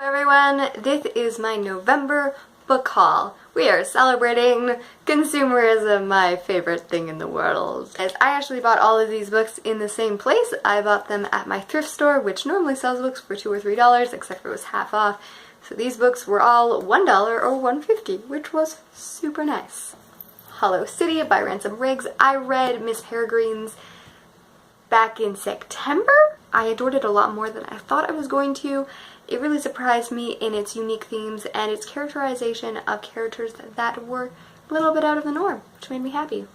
Hello everyone, this is my November book haul. We are celebrating consumerism, my favorite thing in the world. As I actually bought all of these books in the same place. I bought them at my thrift store, which normally sells books for $2 or $3, except for it was half off. So these books were all $1 or $1.50, which was super nice. Hollow City by Ransom Riggs. I read Miss Peregrine's back in September. I adored it a lot more than I thought I was going to. It really surprised me in its unique themes and its characterization of characters that were a little bit out of the norm, which made me happy.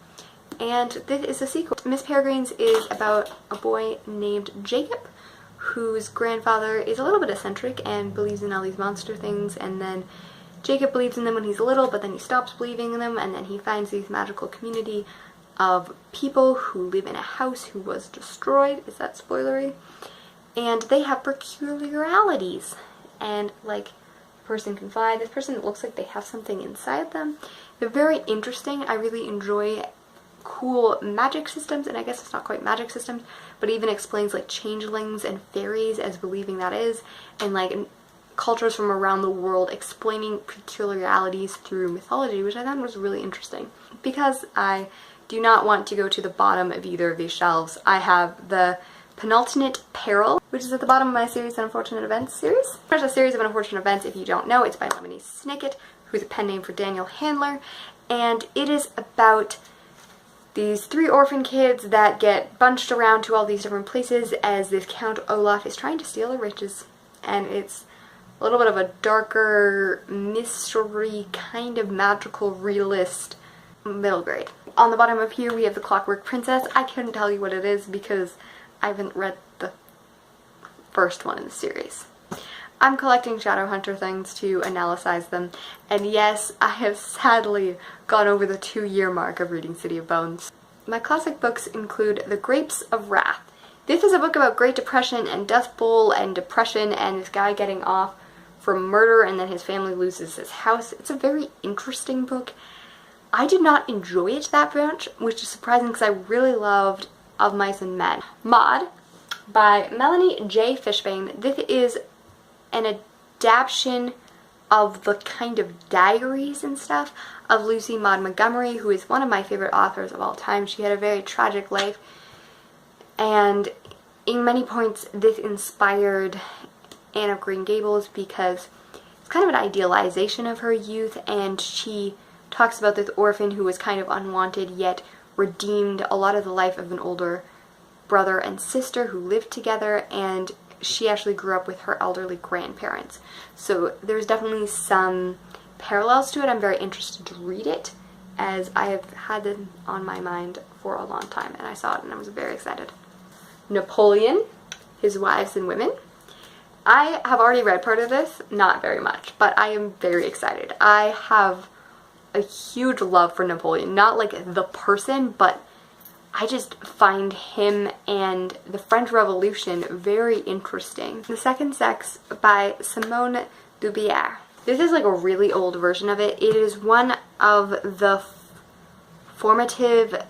And this is a sequel. Miss Peregrine's is about a boy named Jacob, whose grandfather is a little bit eccentric and believes in all these monster things, and then Jacob believes in them when he's little, but then he stops believing in them, and then he finds this magical community of people who live in a house who was destroyed. Is that spoilery? And they have peculiarities, and like a person can fly. This person looks like they have something inside them. They're very interesting. I really enjoy cool magic systems, and I guess it's not quite magic systems, but even explains like changelings and fairies as believing that is, and like cultures from around the world explaining peculiarities through mythology, which I thought was really interesting. Because I do not want to go to the bottom of either of these shelves, I have the Penultimate Peril, which is at the bottom of my series, Unfortunate Events series. There's a series of unfortunate events, if you don't know. It's by Lemony Snicket, who's a pen name for Daniel Handler, and it is about these 3 orphan kids that get bunched around to all these different places as this Count Olaf is trying to steal their riches. And it's a little bit of a darker mystery, kind of magical realist, middle grade. On the bottom of here we have The Clockwork Princess. I couldn't tell you what it is because I haven't read the first one in the series. I'm collecting Shadowhunter things to analyze them, and yes, I have sadly gone over the 2-year mark of reading City of Bones. My classic books include The Grapes of Wrath. This is a book about Great Depression and Dust Bowl and depression and this guy getting off for murder and then his family loses his house. It's a very interesting book. I did not enjoy it that much, which is surprising because I really loved Of Mice and Men. Maud by Melanie J. Fishbane. This is an adaptation of the kind of diaries and stuff of Lucy Maud Montgomery, who is one of my favorite authors of all time. She had a very tragic life, and in many points this inspired Anne of Green Gables because it's kind of an idealization of her youth, and she talks about this orphan who was kind of unwanted yet redeemed a lot of the life of an older brother and sister who lived together, and she actually grew up with her elderly grandparents. So there's definitely some parallels to it. I'm very interested to read it as I have had it on my mind for a long time, and I saw it and I was very excited. Napoleon, His Wives and Women. I have already read part of this, not very much, but I am very excited. I have a huge love for Napoleon, not like the person, but I just find him and the French Revolution very interesting. The Second Sex by Simone de Beauvoir. This is like a really old version of it. It is one of the formative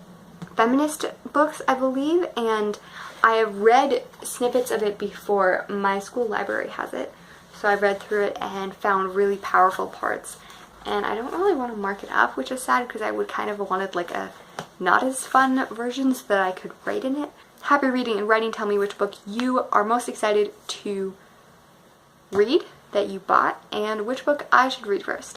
feminist books, I believe, and I have read snippets of it before. My school library has it, so I've read through it and found really powerful parts. And I don't really want to mark it up, which is sad because I would kind of wanted like a not as fun version so that I could write in it. Happy reading and writing. Tell me which book you are most excited to read that you bought and which book I should read first.